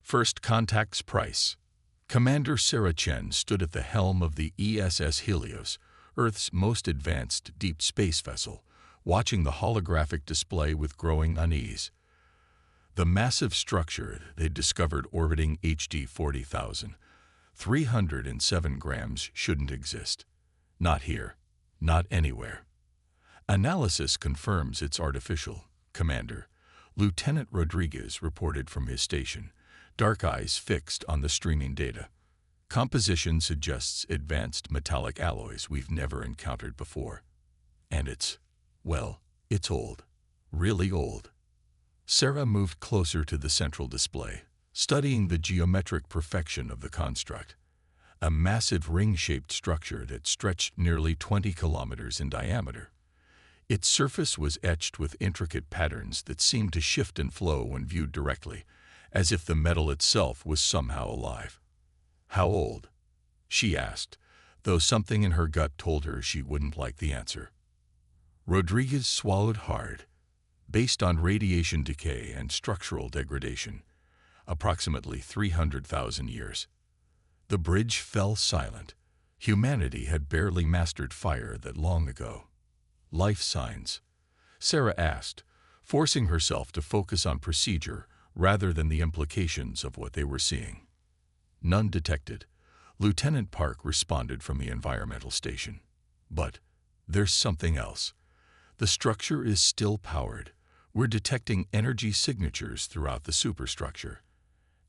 First Contact's price. Commander Sarah Chen stood at the helm of the ESS Helios, Earth's most advanced deep space vessel, watching the holographic display with growing unease. The massive structure they'd discovered orbiting HD 40,000, 307 grams, shouldn't exist. Not here. Not anywhere. Analysis confirms it's artificial, Commander. Lieutenant Rodriguez reported from his station, dark eyes fixed on the streaming data. Composition suggests advanced metallic alloys we've never encountered before. And it's old. Really old. Sarah moved closer to the central display, studying the geometric perfection of the construct. A massive ring-shaped structure that stretched nearly 20 kilometers in diameter. Its surface was etched with intricate patterns that seemed to shift and flow when viewed directly, as if the metal itself was somehow alive. How old? She asked, though something in her gut told her she wouldn't like the answer. Rodriguez swallowed hard. Based on radiation decay and structural degradation, approximately 300,000 years. The bridge fell silent. Humanity had barely mastered fire that long ago. Life signs? Sarah asked, forcing herself to focus on procedure rather than the implications of what they were seeing. None detected. Lieutenant Park responded from the environmental station. But there's something else. The structure is still powered. We're detecting energy signatures throughout the superstructure.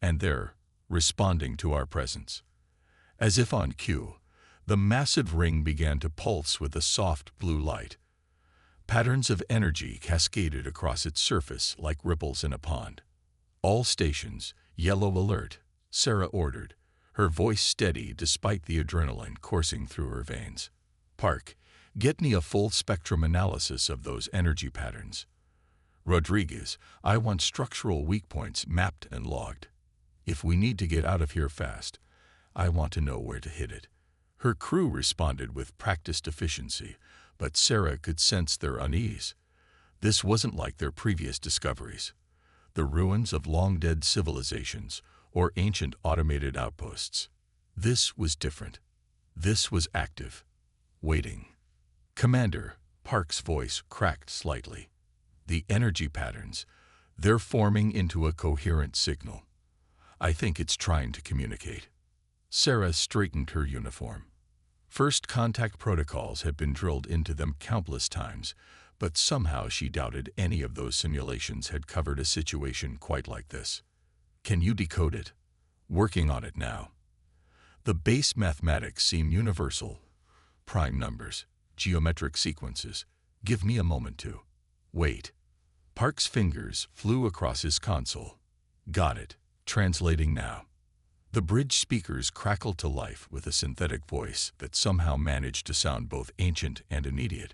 And they're responding to our presence. As if on cue, the massive ring began to pulse with a soft blue light. Patterns of energy cascaded across its surface like ripples in a pond. All stations, yellow alert, Sarah ordered, her voice steady despite the adrenaline coursing through her veins. Park, get me a full spectrum analysis of those energy patterns. Rodriguez, I want structural weak points mapped and logged. If we need to get out of here fast, I want to know where to hit it. Her crew responded with practiced efficiency, but Sarah could sense their unease. This wasn't like their previous discoveries. The ruins of long-dead civilizations or ancient automated outposts. This was different. This was active. Waiting. Commander, Park's voice cracked slightly. The energy patterns, they're forming into a coherent signal. I think it's trying to communicate. Sarah straightened her uniform. First contact protocols had been drilled into them countless times, but somehow she doubted any of those simulations had covered a situation quite like this. Can you decode it? Working on it now. The base mathematics seem universal. Prime numbers, geometric sequences. Give me a moment to. Wait. Park's fingers flew across his console. Got it. Translating now. The bridge speakers crackled to life with a synthetic voice that somehow managed to sound both ancient and immediate.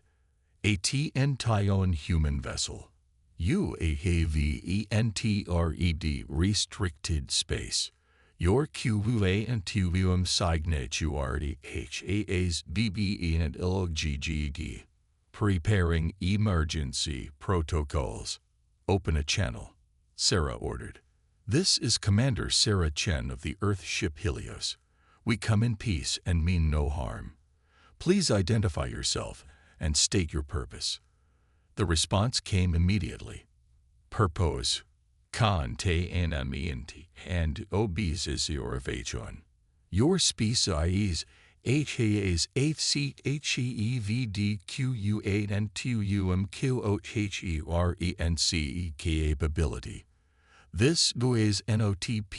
A TN human vessel. UAVENTRED restricted space. Your QUA and TUM signature HAAs BBE and LGGD. Preparing emergency protocols. Open a channel, Sarah ordered. This is Commander Sarah Chen of the Earth ship Helios. We come in peace and mean no harm. Please identify yourself and state your purpose. The response came immediately. Purpose. Kan te anamienti and obeses your vachon. Your species HAs HCHEVDQU8 and TUMQOHERENCE capability. This is NOTPREDICTED.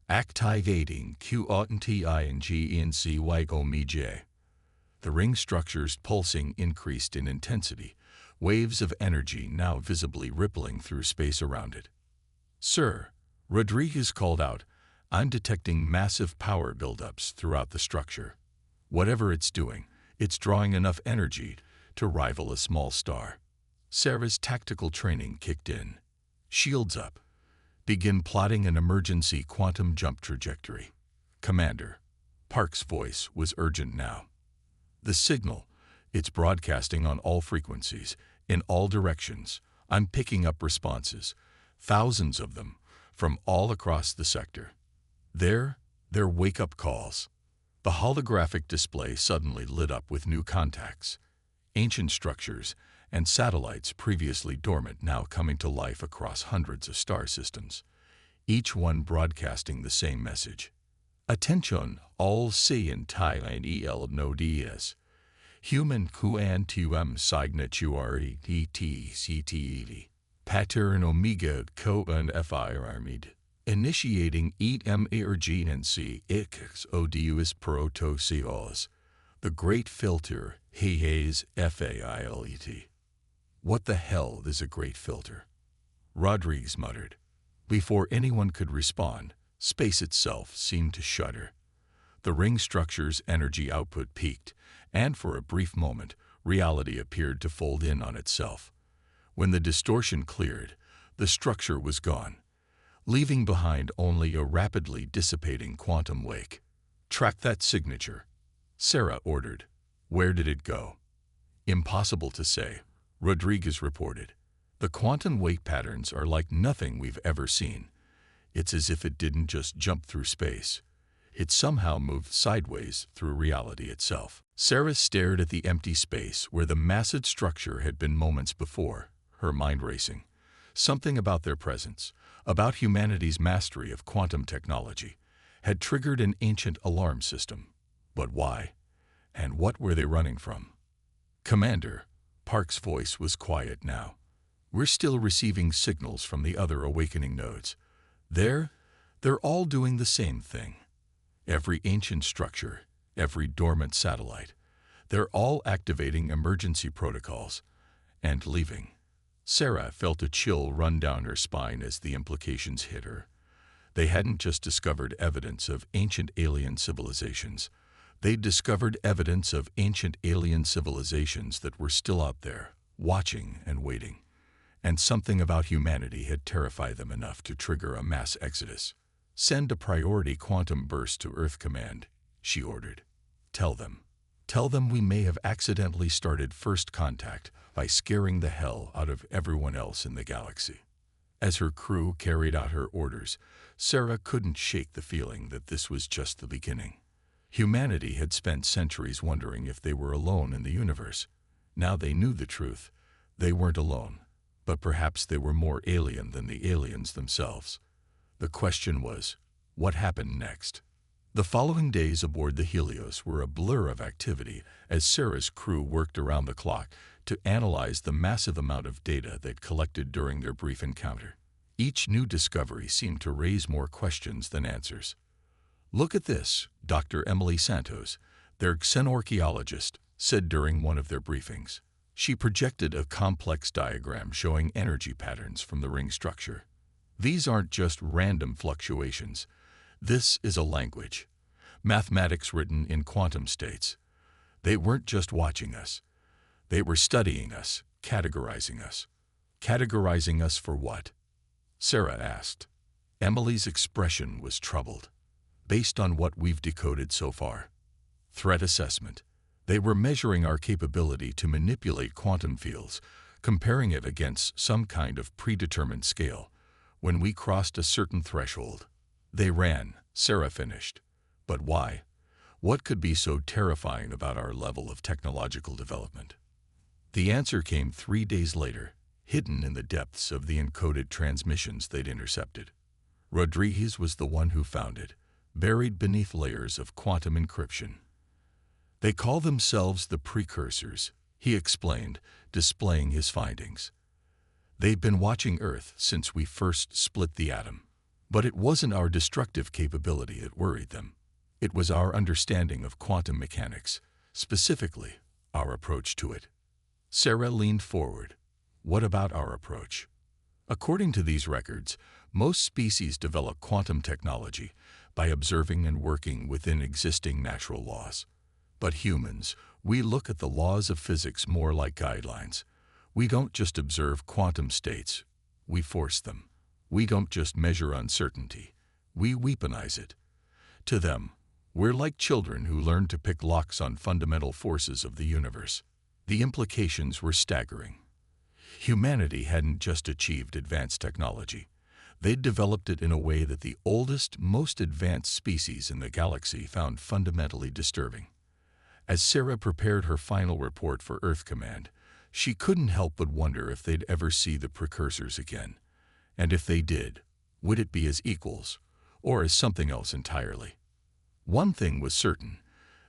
Activating QONTINGNCYGOMEJ. The ring structure's pulsing increased in intensity, waves of energy now visibly rippling through space around it. Sir, Rodriguez called out, I'm detecting massive power buildups throughout the structure. Whatever it's doing, it's drawing enough energy to rival a small star. Sarah's tactical training kicked in. Shields up. Begin plotting an emergency quantum jump trajectory. Commander. Park's voice was urgent now. The signal, it's broadcasting on all frequencies, in all directions. I'm picking up responses. thousands of them, from all across the sector. Their wake-up calls. The holographic display suddenly lit up with new contacts, ancient structures, and satellites previously dormant now coming to life across hundreds of star systems, each one broadcasting the same message. Attention, all seeing Thailand el no dias. Human kuan tuum signatuari ttctv. Pattern omega koan fi armid. Initiating emergency ix odious protosios. The Great Filter, Hayes FAILET. What the hell is a great filter? Rodriguez muttered. Before anyone could respond, space itself seemed to shudder. The ring structure's energy output peaked, and for a brief moment, reality appeared to fold in on itself. When the distortion cleared, the structure was gone, leaving behind only a rapidly dissipating quantum wake. Track that signature, Sarah ordered. Where did it go? Impossible to say, Rodriguez reported. The quantum wake patterns are like nothing we've ever seen. It's as if it didn't just jump through space. It somehow moved sideways through reality itself. Sarah stared at the empty space where the massive structure had been moments before, her mind racing. Something about their presence, about humanity's mastery of quantum technology, had triggered an ancient alarm system. But why? And what were they running from? Commander, Park's voice was quiet now. We're still receiving signals from the other awakening nodes. They're all doing the same thing. Every ancient structure, every dormant satellite, they're all activating emergency protocols and leaving. Sarah felt a chill run down her spine as the implications hit her. They hadn't just discovered evidence of ancient alien civilizations. They'd discovered evidence of ancient alien civilizations that were still out there, watching and waiting. And something about humanity had terrified them enough to trigger a mass exodus. Send a priority quantum burst to Earth Command, she ordered. Tell them we may have accidentally started first contact by scaring the hell out of everyone else in the galaxy. As her crew carried out her orders, Sarah couldn't shake the feeling that this was just the beginning. Humanity had spent centuries wondering if they were alone in the universe. Now they knew the truth. They weren't alone, but perhaps they were more alien than the aliens themselves. The question was, what happened next? The following days aboard the Helios were a blur of activity as Sarah's crew worked around the clock to analyze the massive amount of data they'd collected during their brief encounter. Each new discovery seemed to raise more questions than answers. Look at this, Dr. Emily Santos, their xenorchaeologist, said during one of their briefings. She projected a complex diagram showing energy patterns from the ring structure. These aren't just random fluctuations. This is a language, mathematics written in quantum states. They weren't just watching us. They were studying us, categorizing us. Categorizing us for what? Sarah asked. Emily's expression was troubled. Based on what we've decoded so far. Threat assessment. They were measuring our capability to manipulate quantum fields, comparing it against some kind of predetermined scale. When we crossed a certain threshold, they ran, Sarah finished. But why? What could be so terrifying about our level of technological development? The answer came 3 days later, hidden in the depths of the encoded transmissions they'd intercepted. Rodriguez was the one who found it, buried beneath layers of quantum encryption. They call themselves the Precursors, he explained, displaying his findings. They've been watching Earth since we first split the atom. But it wasn't our destructive capability that worried them. It was our understanding of quantum mechanics, specifically our approach to it. Sarah leaned forward. What about our approach? According to these records, most species develop quantum technology by observing and working within existing natural laws. But humans, we look at the laws of physics more like guidelines. We don't just observe quantum states, we force them. We don't just measure uncertainty, we weaponize it. To them, we're like children who learn to pick locks on fundamental forces of the universe. The implications were staggering. Humanity hadn't just achieved advanced technology, They'd developed it in a way that the oldest, most advanced species in the galaxy found fundamentally disturbing. As Sarah prepared her final report for Earth Command, she couldn't help but wonder if they'd ever see the Precursors again. And if they did, would it be as equals, or as something else entirely? One thing was certain: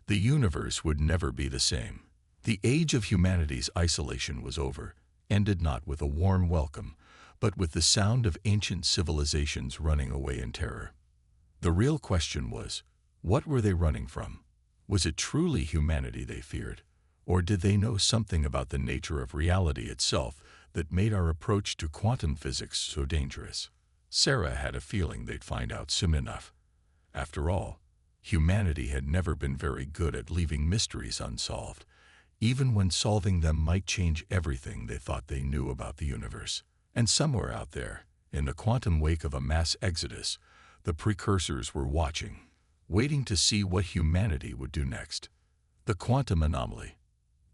the universe would never be the same. The age of humanity's isolation was over, ended not with a warm welcome, but with the sound of ancient civilizations running away in terror. The real question was, what were they running from? Was it truly humanity they feared, or did they know something about the nature of reality itself that made our approach to quantum physics so dangerous? Sarah had a feeling they'd find out soon enough. After all, humanity had never been very good at leaving mysteries unsolved, even when solving them might change everything they thought they knew about the universe. And somewhere out there, in the quantum wake of a mass exodus, the Precursors were watching, waiting to see what humanity would do next. The quantum anomaly.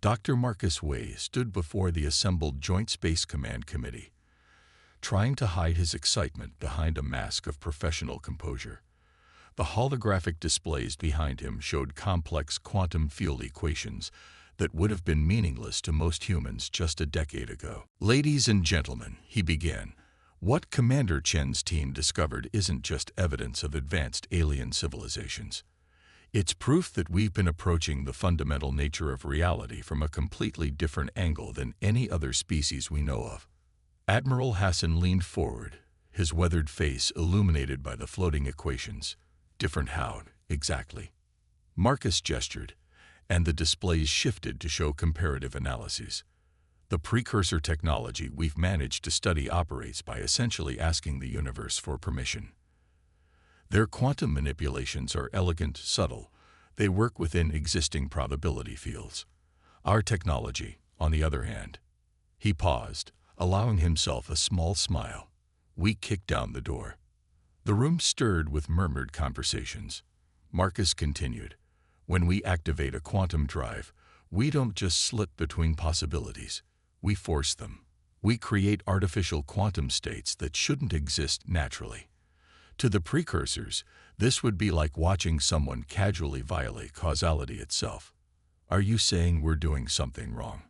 Dr. Marcus Way stood before the assembled Joint Space Command Committee, trying to hide his excitement behind a mask of professional composure. The holographic displays behind him showed complex quantum field equations that would have been meaningless to most humans just a decade ago. "Ladies and gentlemen," he began, "what Commander Chen's team discovered isn't just evidence of advanced alien civilizations. It's proof that we've been approaching the fundamental nature of reality from a completely different angle than any other species we know of." Admiral Hassan leaned forward, his weathered face illuminated by the floating equations. "Different how, exactly?" Marcus gestured, and the displays shifted to show comparative analyses. "The precursor technology we've managed to study operates by essentially asking the universe for permission. Their quantum manipulations are elegant, subtle. They work within existing probability fields. Our technology, on the other hand—" He paused, allowing himself a small smile. "We kick down the door." The room stirred with murmured conversations. Marcus continued, "When we activate a quantum drive, we don't just slip between possibilities. We force them. We create artificial quantum states that shouldn't exist naturally. To the Precursors, this would be like watching someone casually violate causality itself." "Are you saying we're doing something wrong?"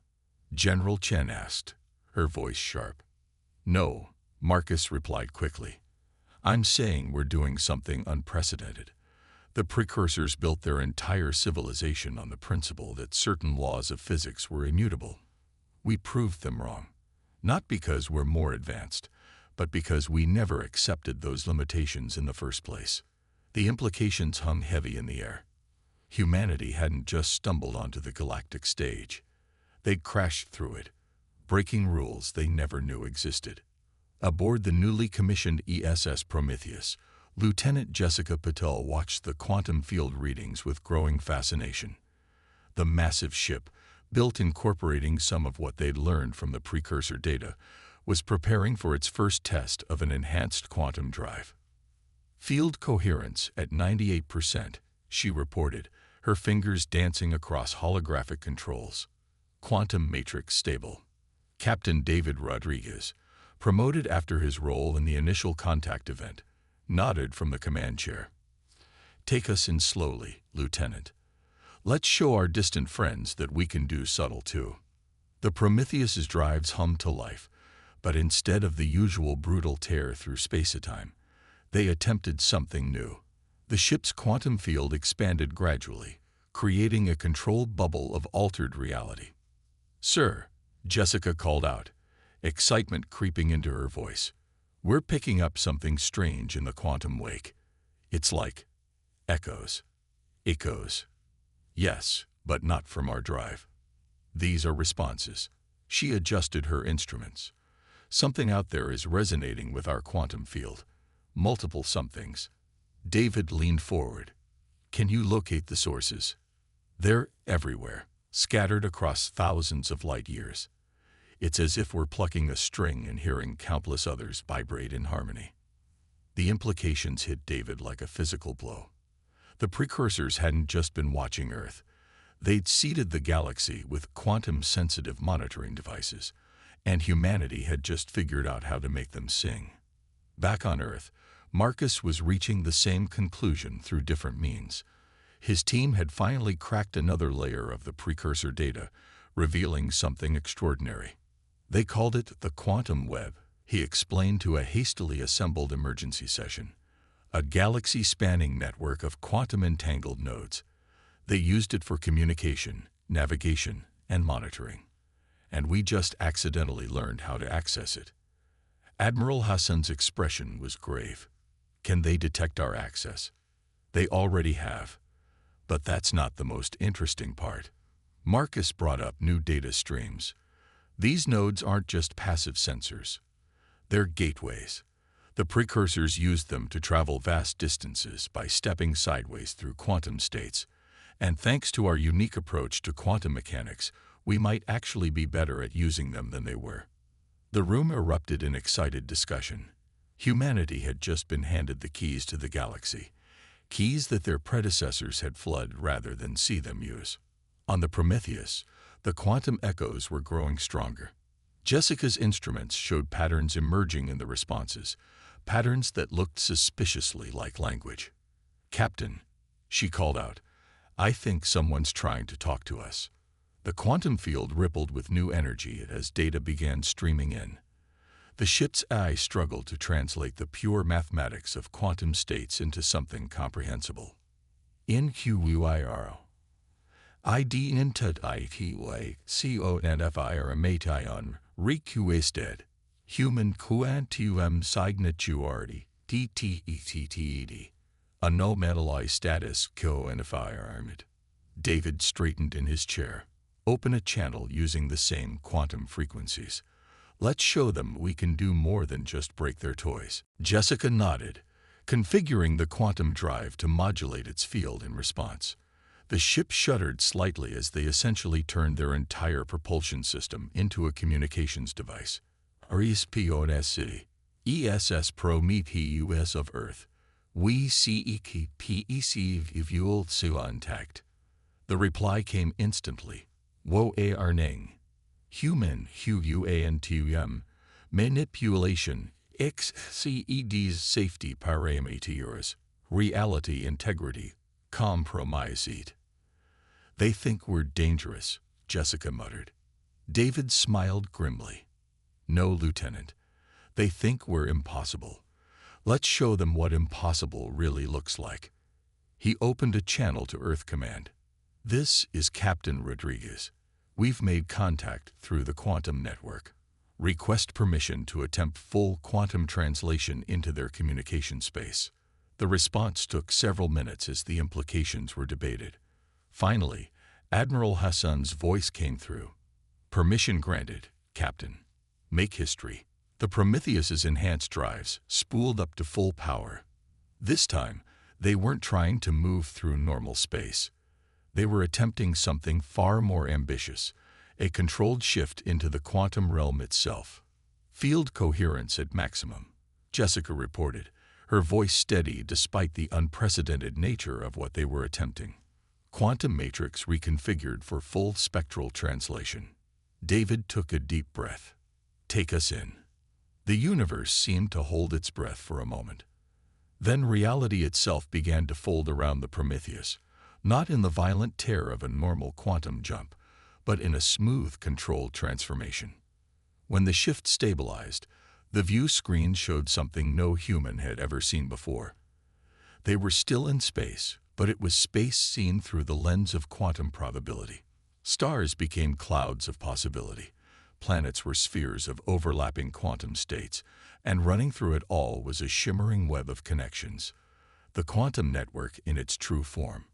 General Chen asked, her voice sharp. "No," Marcus replied quickly. "I'm saying we're doing something unprecedented. The Precursors built their entire civilization on the principle that certain laws of physics were immutable. We proved them wrong, not because we're more advanced, but because we never accepted those limitations in the first place." The implications hung heavy in the air. Humanity hadn't just stumbled onto the galactic stage. They'd crashed through it, breaking rules they never knew existed. Aboard the newly commissioned ESS Prometheus, Lieutenant Jessica Patel watched the quantum field readings with growing fascination. The massive ship, built incorporating some of what they'd learned from the precursor data, was preparing for its first test of an enhanced quantum drive. "Field coherence at 98%, she reported, her fingers dancing across holographic controls. "Quantum matrix stable." Captain David Rodriguez, promoted after his role in the initial contact event, nodded from the command chair. "Take us in slowly, Lieutenant. Let's show our distant friends that we can do subtle too." The Prometheus's drives hummed to life, but instead of the usual brutal tear through space-time, they attempted something new. The ship's quantum field expanded gradually, creating a controlled bubble of altered reality. "Sir," Jessica called out, excitement creeping into her voice, "we're picking up something strange in the quantum wake. It's like echoes." "Echoes?" "Yes, but not from our drive. These are responses." She adjusted her instruments. "Something out there is resonating with our quantum field. Multiple somethings." David leaned forward. "Can you locate the sources?" "They're everywhere, scattered across thousands of light years. It's as if we're plucking a string and hearing countless others vibrate in harmony." The implications hit David like a physical blow. The Precursors hadn't just been watching Earth. They'd seeded the galaxy with quantum-sensitive monitoring devices, and humanity had just figured out how to make them sing. Back on Earth, Marcus was reaching the same conclusion through different means. His team had finally cracked another layer of the precursor data, revealing something extraordinary. They called it the quantum web, he explained to a hastily assembled emergency session. A galaxy-spanning network of quantum-entangled nodes. They used it for communication, navigation, and monitoring. And we just accidentally learned how to access it. Admiral Hassan's expression was grave. Can they detect our access? They already have. But that's not the most interesting part. Marcus brought up new data streams. These nodes aren't just passive sensors. They're gateways. The precursors used them to travel vast distances by stepping sideways through quantum states. And thanks to our unique approach to quantum mechanics, we might actually be better at using them than they were. The room erupted in excited discussion. Humanity had just been handed the keys to the galaxy, keys that their predecessors had flooded rather than see them use. On the Prometheus, the quantum echoes were growing stronger. Jessica's instruments showed patterns emerging in the responses, patterns that looked suspiciously like language. "Captain," she called out, "I think someone's trying to talk to us." The quantum field rippled with new energy as data began streaming in. The ship's eye struggled to translate the pure mathematics of quantum states into something comprehensible. "NQUIRO. IDENTITYCONFIRMATION requested. Human quantum signaturity DTETTED. Anomaly status co-environment." David straightened in his chair. "Open a channel using the same quantum frequencies. Let's show them we can do more than just break their toys." Jessica nodded, configuring the quantum drive to modulate its field in response. The ship shuddered slightly as they essentially turned their entire propulsion system into a communications device. RESPONSC. ESS Prometheus of Earth. We seek PEC fuel contact. The reply came instantly. Wo ar ning. Human huantum. Manipulation. XCED's safety parameters. Reality integrity. Compromised. "They think we're dangerous," Jessica muttered. David smiled grimly. "No, Lieutenant. They think we're impossible. Let's show them what impossible really looks like." He opened a channel to Earth Command. "This is Captain Rodriguez. We've made contact through the quantum network. Request permission to attempt full quantum translation into their communication space." The response took several minutes as the implications were debated. Finally, Admiral Hassan's voice came through. "Permission granted, Captain. Make history." The Prometheus's enhanced drives spooled up to full power. This time, they weren't trying to move through normal space. They were attempting something far more ambitious, a controlled shift into the quantum realm itself. "Field coherence at maximum," Jessica reported, her voice steady despite the unprecedented nature of what they were attempting. "Quantum matrix reconfigured for full spectral translation." David took a deep breath. "Take us in." The universe seemed to hold its breath for a moment. Then reality itself began to fold around the Prometheus, not in the violent tear of a normal quantum jump, but in a smooth, controlled transformation. When the shift stabilized, the view screen showed something no human had ever seen before. They were still in space, but it was space seen through the lens of quantum probability. Stars became clouds of possibility. Planets were spheres of overlapping quantum states, and running through it all was a shimmering web of connections. The quantum network in its true form.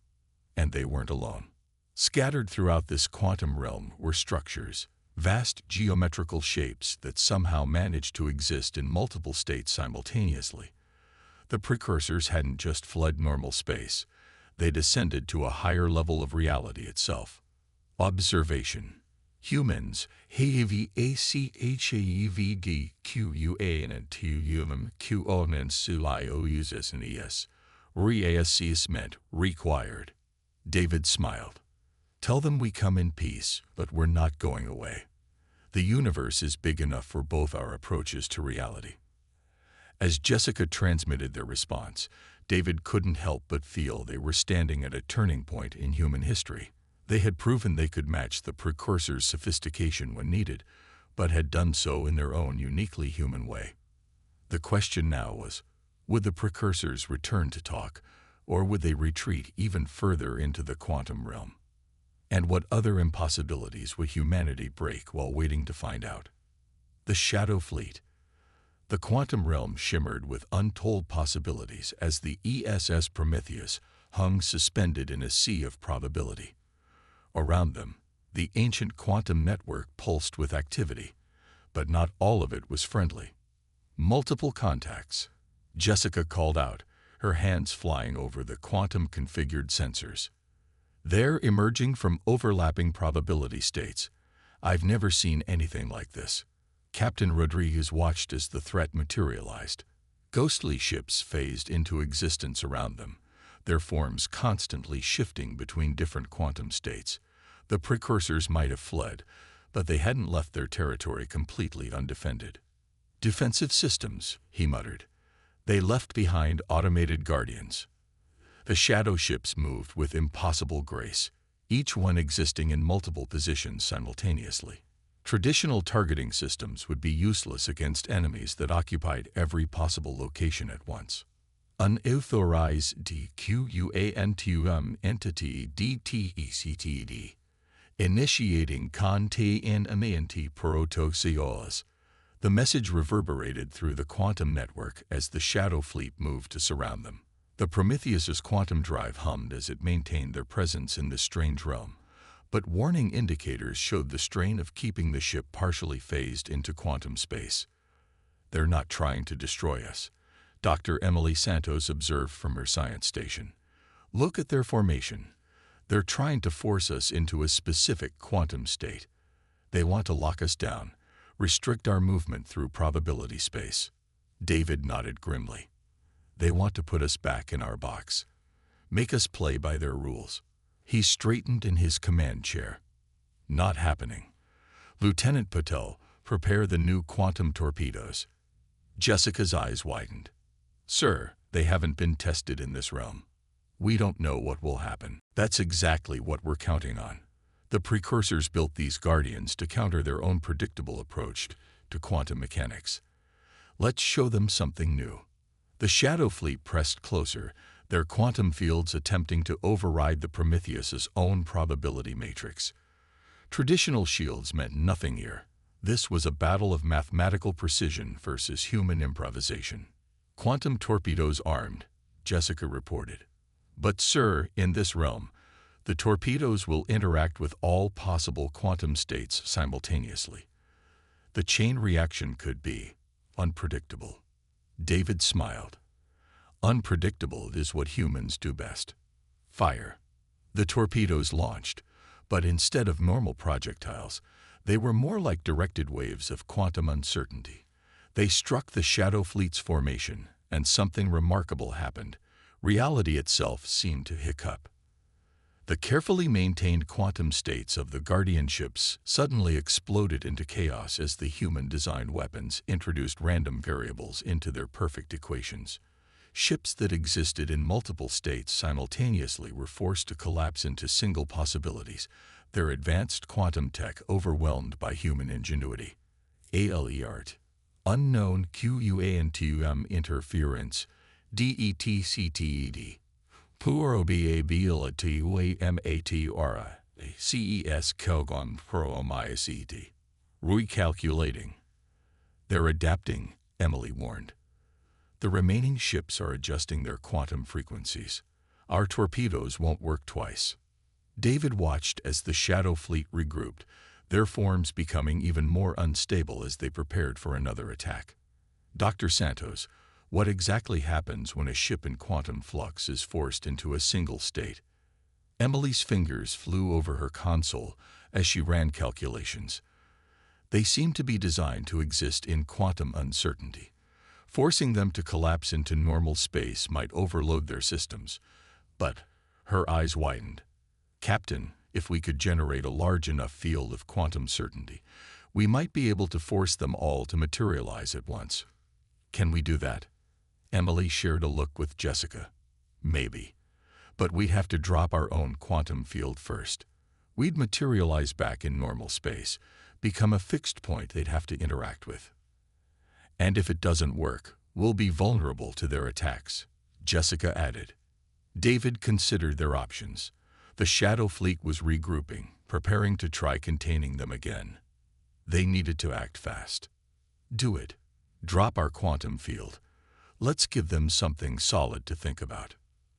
And they weren't alone. Scattered throughout this quantum realm were structures, vast geometrical shapes that somehow managed to exist in multiple states simultaneously. The precursors hadn't just fled normal space. They descended to a higher level of reality itself. Observation. Humans, reassessment required. David smiled. "Tell them we come in peace, but we're not going away. The universe is big enough for both our approaches to reality." As Jessica transmitted their response, David couldn't help but feel they were standing at a turning point in human history. They had proven they could match the Precursor's sophistication when needed, but had done so in their own uniquely human way. The question now was, would the Precursors return to talk, or would they retreat even further into the quantum realm? And what other impossibilities would humanity break while waiting to find out? The Shadow Fleet. The quantum realm shimmered with untold possibilities as the ESS Prometheus hung suspended in a sea of probability. Around them, the ancient quantum network pulsed with activity, but not all of it was friendly. Multiple contacts. Jessica called out, her hands flying over the quantum-configured sensors. They're emerging from overlapping probability states. I've never seen anything like this. Captain Rodriguez watched as the threat materialized. Ghostly ships phased into existence around them, their forms constantly shifting between different quantum states. The Precursors might have fled, but they hadn't left their territory completely undefended. Defensive systems, he muttered. They left behind automated guardians. The shadow ships moved with impossible grace, each one existing in multiple positions simultaneously. Traditional targeting systems would be useless against enemies that occupied every possible location at once. Unauthorized DQUANTUM entity DTECTD. Initiating containment protocols. The message reverberated through the quantum network as the Shadow Fleet moved to surround them. The Prometheus's quantum drive hummed as it maintained their presence in this strange realm, but warning indicators showed the strain of keeping the ship partially phased into quantum space. They're not trying to destroy us, Dr. Emily Santos observed from her science station. Look at their formation. They're trying to force us into a specific quantum state. They want to lock us down, restrict our movement through probability space. David nodded grimly. They want to put us back in our box, make us play by their rules. He straightened in his command chair. Not happening. Lieutenant Patel, prepare the new quantum torpedoes. Jessica's eyes widened. Sir, they haven't been tested in this realm. We don't know what will happen. That's exactly what we're counting on. The Precursors built these guardians to counter their own predictable approach to quantum mechanics. Let's show them something new. The Shadow Fleet pressed closer, their quantum fields attempting to override the Prometheus's own probability matrix. Traditional shields meant nothing here. This was a battle of mathematical precision versus human improvisation. Quantum torpedoes armed, Jessica reported. But sir, in this realm, the torpedoes will interact with all possible quantum states simultaneously. The chain reaction could be unpredictable. David smiled. Unpredictable is what humans do best. Fire. The torpedoes launched, but instead of normal projectiles, they were more like directed waves of quantum uncertainty. They struck the Shadow Fleet's formation, and something remarkable happened. Reality itself seemed to hiccup. The carefully maintained quantum states of the Guardian ships suddenly exploded into chaos as the human-designed weapons introduced random variables into their perfect equations. Ships that existed in multiple states simultaneously were forced to collapse into single possibilities, their advanced quantum tech overwhelmed by human ingenuity. ALEART. Unknown QUANTUM interference. DETCTED. Probability WAMATRA. CES Kelgon Promycete. Recalculating. They're adapting, Emily warned. The remaining ships are adjusting their quantum frequencies. Our torpedoes won't work twice. David watched as the Shadow Fleet regrouped, their forms becoming even more unstable as they prepared for another attack. Dr. Santos, what exactly happens when a ship in quantum flux is forced into a single state? Emily's fingers flew over her console as she ran calculations. They seemed to be designed to exist in quantum uncertainty. Forcing them to collapse into normal space might overload their systems. But her eyes widened. Captain, if we could generate a large enough field of quantum certainty, we might be able to force them all to materialize at once. Can we do that? Emily shared a look with Jessica. Maybe. But we'd have to drop our own quantum field first. We'd materialize back in normal space, become a fixed point they'd have to interact with. And if it doesn't work, we'll be vulnerable to their attacks, Jessica added. David considered their options. The Shadow Fleet was regrouping, preparing to try containing them again. They needed to act fast. Do it. Drop our quantum field. Let's give them something solid to think about.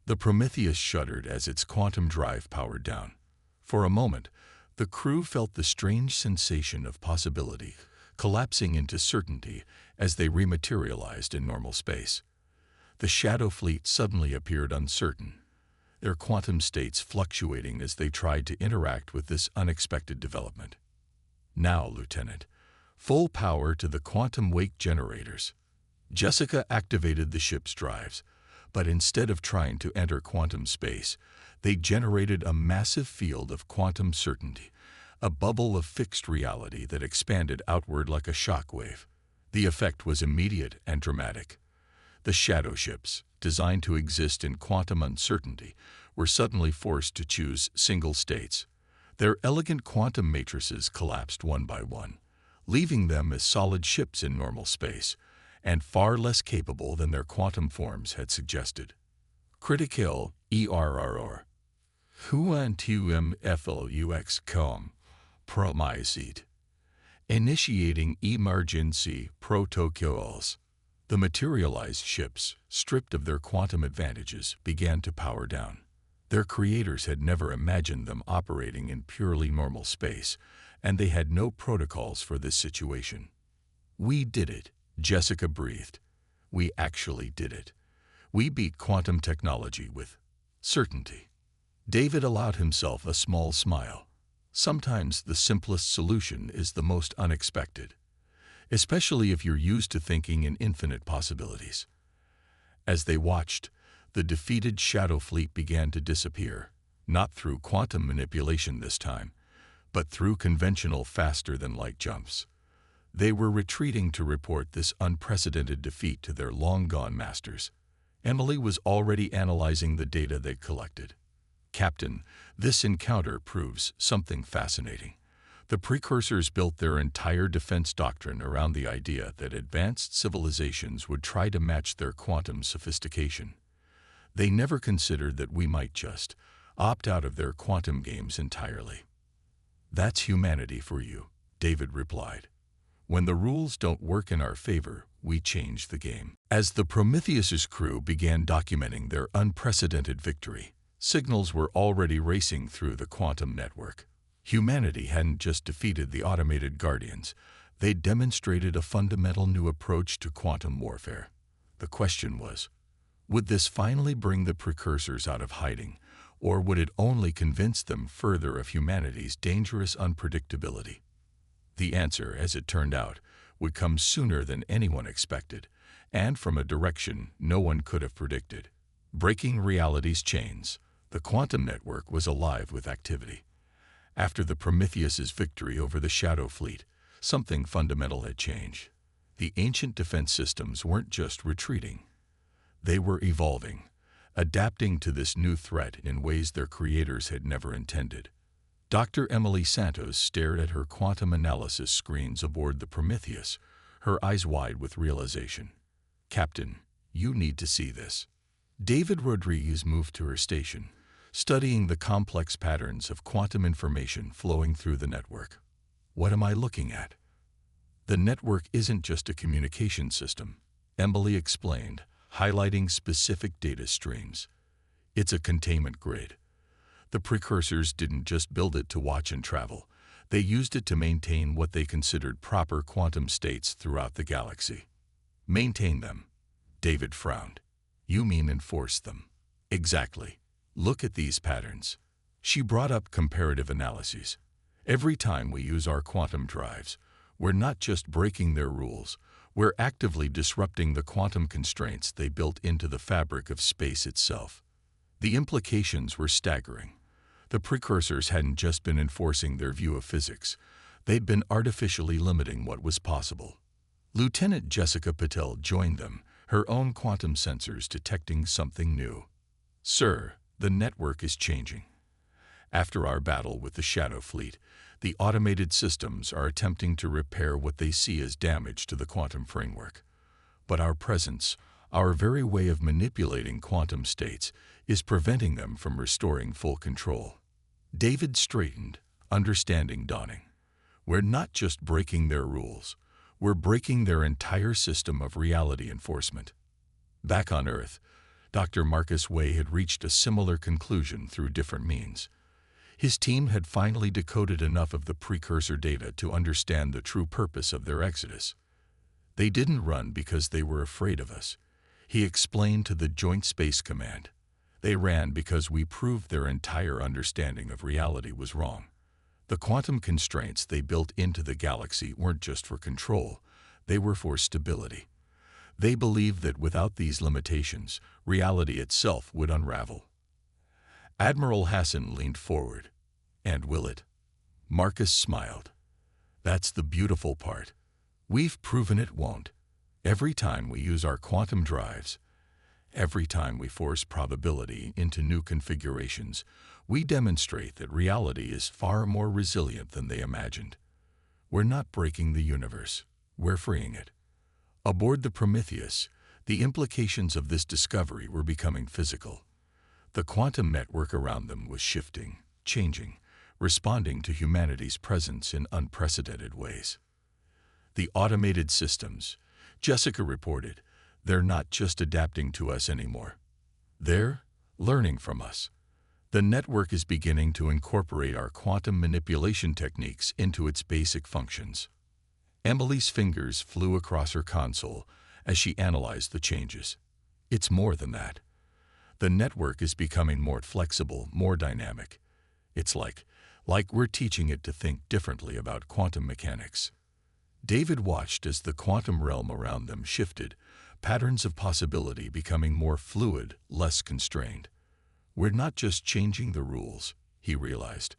The Prometheus shuddered as its quantum drive powered down. For a moment, the crew felt the strange sensation of possibility, collapsing into certainty as they rematerialized in normal space. The Shadow Fleet suddenly appeared uncertain, their quantum states fluctuating as they tried to interact with this unexpected development. Now, Lieutenant, full power to the quantum wake generators. Jessica activated the ship's drives, but instead of trying to enter quantum space, they generated a massive field of quantum certainty, a bubble of fixed reality that expanded outward like a shock wave. The effect was immediate and dramatic. The shadow ships, designed to exist in quantum uncertainty, were suddenly forced to choose single states. Their elegant quantum matrices collapsed one by one, leaving them as solid ships in normal space, and far less capable than their quantum forms had suggested. Critical error. Huantumflux.com. Promised. Initiating emergency protocols. The materialized ships, stripped of their quantum advantages, began to power down. Their creators had never imagined them operating in purely normal space, and they had no protocols for this situation. We did it, Jessica breathed. We actually did it. We beat quantum technology with certainty. David allowed himself a small smile. Sometimes the simplest solution is the most unexpected, especially if you're used to thinking in infinite possibilities. As they watched, the defeated Shadow Fleet began to disappear, not through quantum manipulation this time, but through conventional faster-than-light jumps. They were retreating to report this unprecedented defeat to their long-gone masters. Emily was already analyzing the data they'd collected. Captain, this encounter proves something fascinating. The Precursors built their entire defense doctrine around the idea that advanced civilizations would try to match their quantum sophistication. They never considered that we might just opt out of their quantum games entirely. That's humanity for you, David replied. When the rules don't work in our favor, we change the game. As the Prometheus's crew began documenting their unprecedented victory, signals were already racing through the quantum network. Humanity hadn't just defeated the automated guardians, they'd demonstrated a fundamental new approach to quantum warfare. The question was, would this finally bring the Precursors out of hiding, or would it only convince them further of humanity's dangerous unpredictability? The answer, as it turned out, would come sooner than anyone expected, and from a direction no one could have predicted. Breaking reality's chains, the quantum network was alive with activity. After the Prometheus's victory over the Shadow Fleet, something fundamental had changed. The ancient defense systems weren't just retreating. They were evolving, adapting to this new threat in ways their creators had never intended. Dr. Emily Santos stared at her quantum analysis screens aboard the Prometheus, her eyes wide with realization. Captain, you need to see this. David Rodriguez moved to her station, studying the complex patterns of quantum information flowing through the network. What am I looking at? The network isn't just a communication system, Emily explained, highlighting specific data streams. It's a containment grid. The Precursors didn't just build it to watch and travel. They used it to maintain what they considered proper quantum states throughout the galaxy. Maintain them. David frowned. You mean enforce them? Exactly. Look at these patterns. She brought up comparative analyses. Every time we use our quantum drives, we're not just breaking their rules, we're actively disrupting the quantum constraints they built into the fabric of space itself. The implications were staggering. The Precursors hadn't just been enforcing their view of physics, they'd been artificially limiting what was possible. Lieutenant Jessica Patel joined them, her own quantum sensors detecting something new. "Sir, the network is changing. After our battle with the Shadow Fleet, the automated systems are attempting to repair what they see as damage to the quantum framework. But our presence, our very way of manipulating quantum states, is preventing them from restoring full control." David straightened, understanding dawning. "We're not just breaking their rules. We're breaking their entire system of reality enforcement." Back on Earth, Dr. Marcus Way had reached a similar conclusion through different means. His team had finally decoded enough of the precursor data to understand the true purpose of their exodus. "They didn't run because they were afraid of us," he explained to the Joint Space Command. "They ran because we proved their entire understanding of reality was wrong. The quantum constraints they built into the galaxy weren't just for control, they were for stability. They believed that without these limitations, reality itself would unravel." Admiral Hassan leaned forward. "And will it?" Marcus smiled. "That's the beautiful part. We've proven it won't. Every time we use our quantum drives, every time we force probability into new configurations, we demonstrate that reality is far more resilient than they imagined. We're not breaking the universe, we're freeing it." Aboard the Prometheus, the implications of this discovery were becoming physical. The quantum network around them was shifting, changing, responding to humanity's presence in unprecedented ways. "The automated systems," Jessica reported, "they're not just adapting to us anymore. They're learning from us. The network is beginning to incorporate our quantum manipulation techniques into its basic functions." Emily's fingers flew across her console as she analyzed the changes. "It's more than that. The network is becoming more flexible, more dynamic. It's like we're teaching it to think differently about quantum mechanics." David watched as the quantum realm around them shifted, patterns of possibility becoming more fluid, less constrained. "We're not just changing the rules," he realized.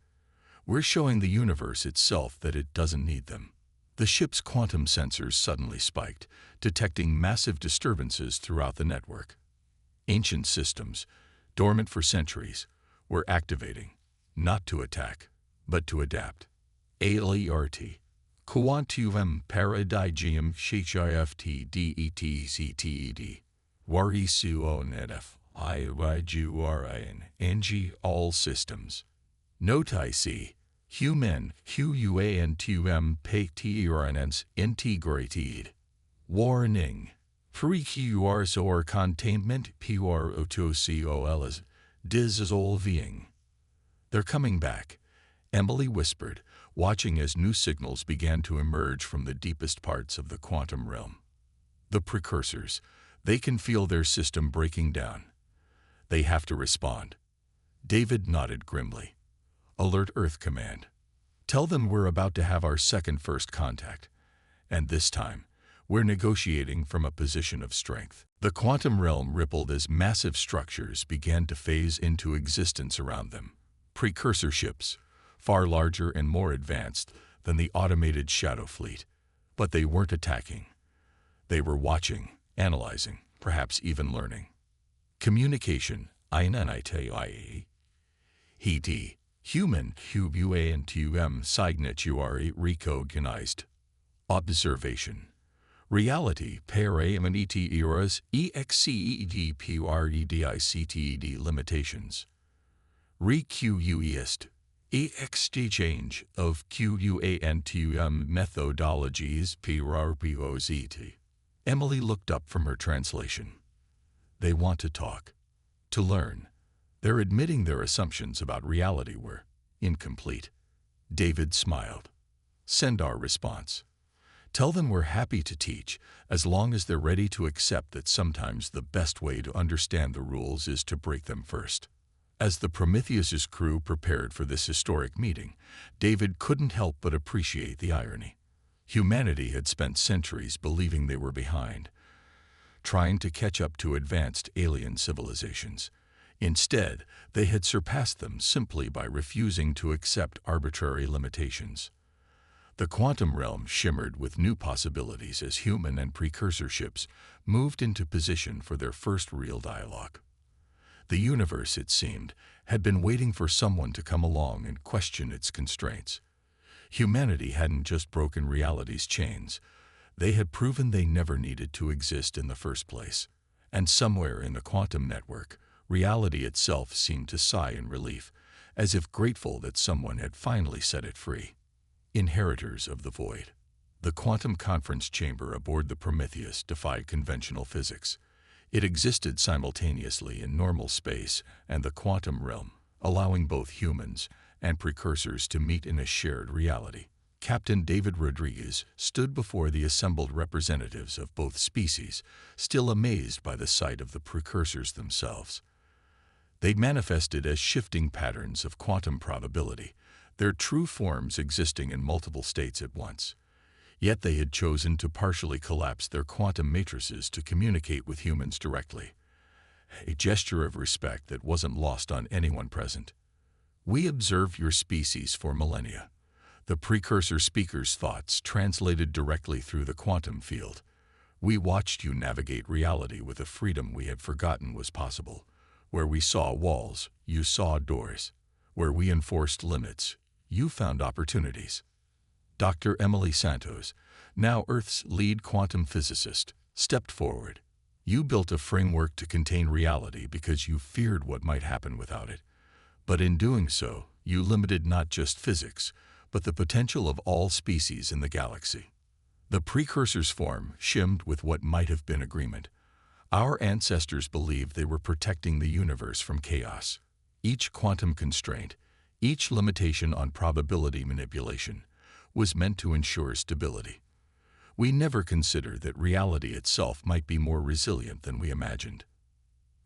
"We're showing the universe itself that it doesn't need them." The ship's quantum sensors suddenly spiked, detecting massive disturbances throughout the network. Ancient systems, dormant for centuries, were activating, not to attack, but to adapt. ALERT. Quantum Paradigm HFY DETCTED. Warisuonedf. IYGURIN. All systems. Notice. Human QUANTUM PTERNS integrated. Warning. Precursor or containment PROTOCOLs dissolving. "They're coming back," Emily whispered, watching as new signals began to emerge from the deepest parts of the quantum realm. "The precursors, they can feel their system breaking down. They have to respond." David nodded grimly. "Alert Earth Command. Tell them we're about to have our second first contact. And this time, we're negotiating from a position of strength." The quantum realm rippled as massive structures began to phase into existence around them. Precursor ships, far larger and more advanced than the automated Shadow Fleet. But they weren't attacking. They were watching, analyzing, perhaps even learning. Communication, INNITIE. HED. Human QUANTUM signature recognized. Observation. Reality parameteras EXCEDPREDICTED limitations. Request. Exchange of QUANTUM methodologies PRPOZT. Emily looked up from her translation. "They want to talk. To learn. They're admitting their assumptions about reality were incomplete." David smiled. "Send our response. Tell them we're happy to teach, as long as they're ready to accept that sometimes the best way to understand the rules is to break them first." As the Prometheus's crew prepared for this historic meeting, David couldn't help but appreciate the irony. Humanity had spent centuries believing they were behind, trying to catch up to advanced alien civilizations. Instead, they had surpassed them simply by refusing to accept arbitrary limitations. The quantum realm shimmered with new possibilities as human and precursor ships moved into position for their first real dialogue. The universe, it seemed, had been waiting for someone to come along and question its constraints. Humanity hadn't just broken reality's chains. They had proven they never needed to exist in the first place. And somewhere in the quantum network, reality itself seemed to sigh in relief, as if grateful that someone had finally set it free. Inheritors of the void. The quantum conference chamber aboard the Prometheus defied conventional physics. It existed simultaneously in normal space and the quantum realm, allowing both humans and precursors to meet in a shared reality. Captain David Rodriguez stood before the assembled representatives of both species, still amazed by the sight of the precursors themselves. They manifested as shifting patterns of quantum probability, their true forms existing in multiple states at once. Yet they had chosen to partially collapse their quantum matrices to communicate with humans directly, a gesture of respect that wasn't lost on anyone present. "We observed your species for millennia." The precursor speaker's thoughts translated directly through the quantum field. "We watched you navigate reality with a freedom we had forgotten was possible. Where we saw walls, you saw doors. Where we enforced limits, you found opportunities." Dr. Emily Santos, now Earth's lead quantum physicist, stepped forward. "You built a framework to contain reality because you feared what might happen without it. But in doing so, you limited not just physics, but the potential of all species in the galaxy." The precursor's form shimmed with what might have been agreement. Our ancestors believed they were protecting the universe from chaos. Each quantum constraint, each limitation on probability manipulation, was meant to ensure stability. We never considered that reality itself might be more resilient than we imagined.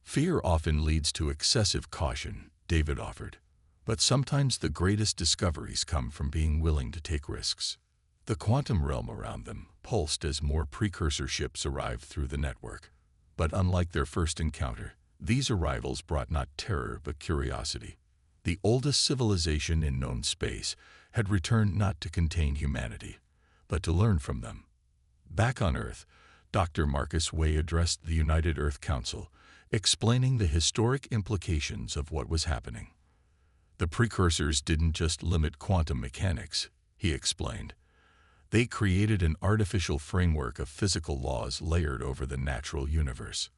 "Fear often leads to excessive caution," David offered. "But sometimes the greatest discoveries come from being willing to take risks." The quantum realm around them pulsed as more precursor ships arrived through the network. But unlike their first encounter, these arrivals brought not terror but curiosity. The oldest civilization in known space had returned not to contain humanity, but to learn from them. Back on Earth, Dr. Marcus Way addressed the United Earth Council, explaining the historic implications of what was happening. "The precursors didn't just limit quantum mechanics," he explained. "They created an artificial framework of physical laws layered over the natural universe.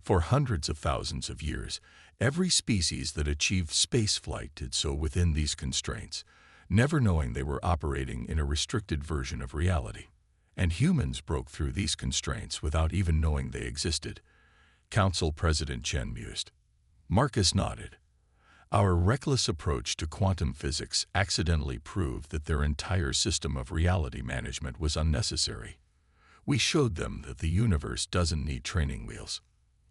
For hundreds of thousands of years, every species that achieved spaceflight did so within these constraints, never knowing they were operating in a restricted version of reality. And humans broke through these constraints without even knowing they existed." Council President Chen mused. Marcus nodded. "Our reckless approach to quantum physics accidentally proved that their entire system of reality management was unnecessary. We showed them that the universe doesn't need training wheels."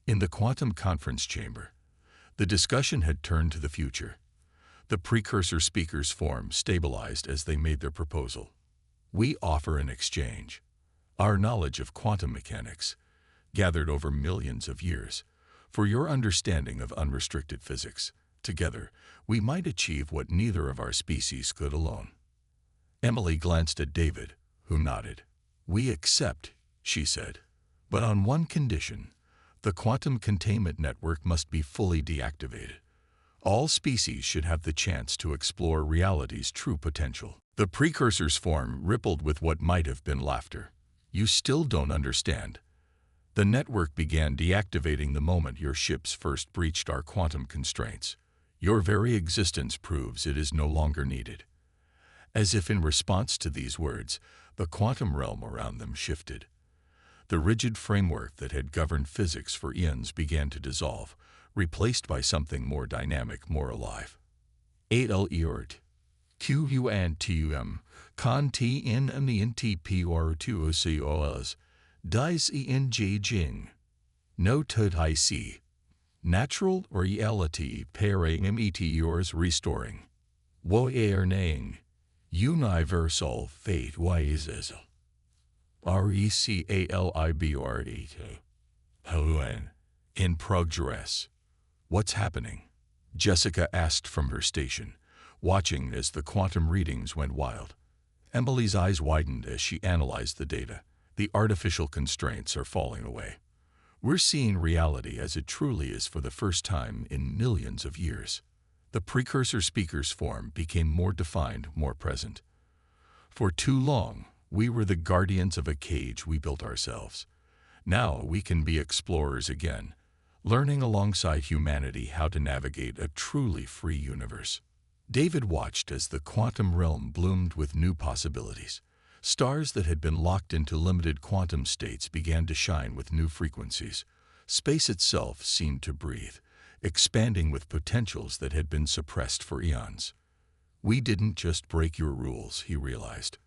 In the quantum conference chamber, the discussion had turned to the future. The precursor speakers' form stabilized as they made their proposal. "We offer an exchange. Our knowledge of quantum mechanics, gathered over millions of years, for your understanding of unrestricted physics. Together, we might achieve what neither of our species could alone." Emily glanced at David, who nodded. "We accept," she said, "but on one condition. The quantum containment network must be fully deactivated. All species should have the chance to explore reality's true potential." The precursor's form rippled with what might have been laughter. "You still don't understand. The network began deactivating the moment your ships first breached our quantum constraints. Your very existence proves it is no longer needed." As if in response to these words, the quantum realm around them shifted. The rigid framework that had governed physics for eons began to dissolve, replaced by something more dynamic, more alive. "8L-Eort. QUANTUM. CONTNMENTPR2OCOS. Dies ENJ Jing. No Tud I see. Natural reality parameters restoring. Wo nang. Universal fate wises. RECALIBRET. Hoen. In progress." "What's happening?" Jessica asked from her station, watching as the quantum readings went wild. Emily's eyes widened as she analyzed the data. The artificial constraints are falling away. We're seeing reality as it truly is for the first time in millions of years. The precursor speaker's form became more defined, more present. For too long, we were the guardians of a cage we built ourselves. Now we can be explorers again, learning alongside humanity how to navigate a truly free universe. David watched as the quantum realm bloomed with new possibilities. Stars that had been locked into limited quantum states began to shine with new frequencies. Space itself seemed to breathe, expanding with potentials that had been suppressed for eons. We didn't just break your rules, he realized.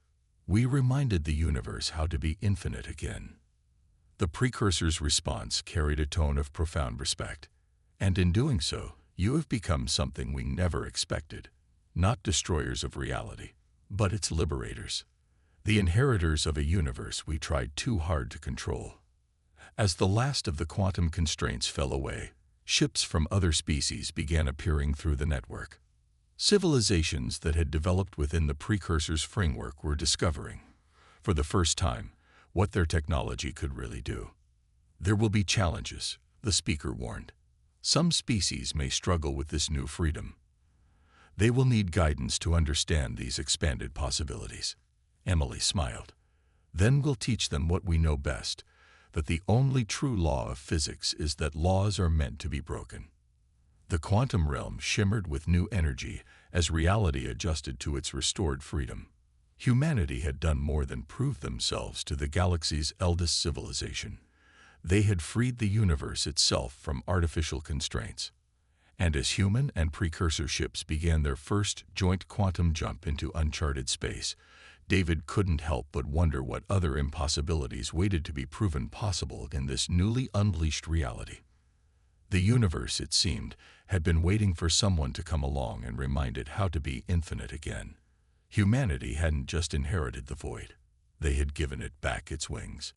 We reminded the universe how to be infinite again. The precursor's response carried a tone of profound respect. And in doing so, you have become something we never expected. Not destroyers of reality, but its liberators. The inheritors of a universe we tried too hard to control. As the last of the quantum constraints fell away, ships from other species began appearing through the network. Civilizations that had developed within the precursor's framework were discovering, for the first time, what their technology could really do. There will be challenges, the speaker warned. Some species may struggle with this new freedom. They will need guidance to understand these expanded possibilities. Emily smiled. Then we'll teach them what we know best, that the only true law of physics is that laws are meant to be broken. The quantum realm shimmered with new energy as reality adjusted to its restored freedom. Humanity had done more than prove themselves to the galaxy's eldest civilization. They had freed the universe itself from artificial constraints. And as human and precursor ships began their first joint quantum jump into uncharted space, David couldn't help but wonder what other impossibilities waited to be proven possible in this newly unleashed reality. The universe, it seemed, had been waiting for someone to come along and remind it how to be infinite again. Humanity hadn't just inherited the void. They had given it back its wings.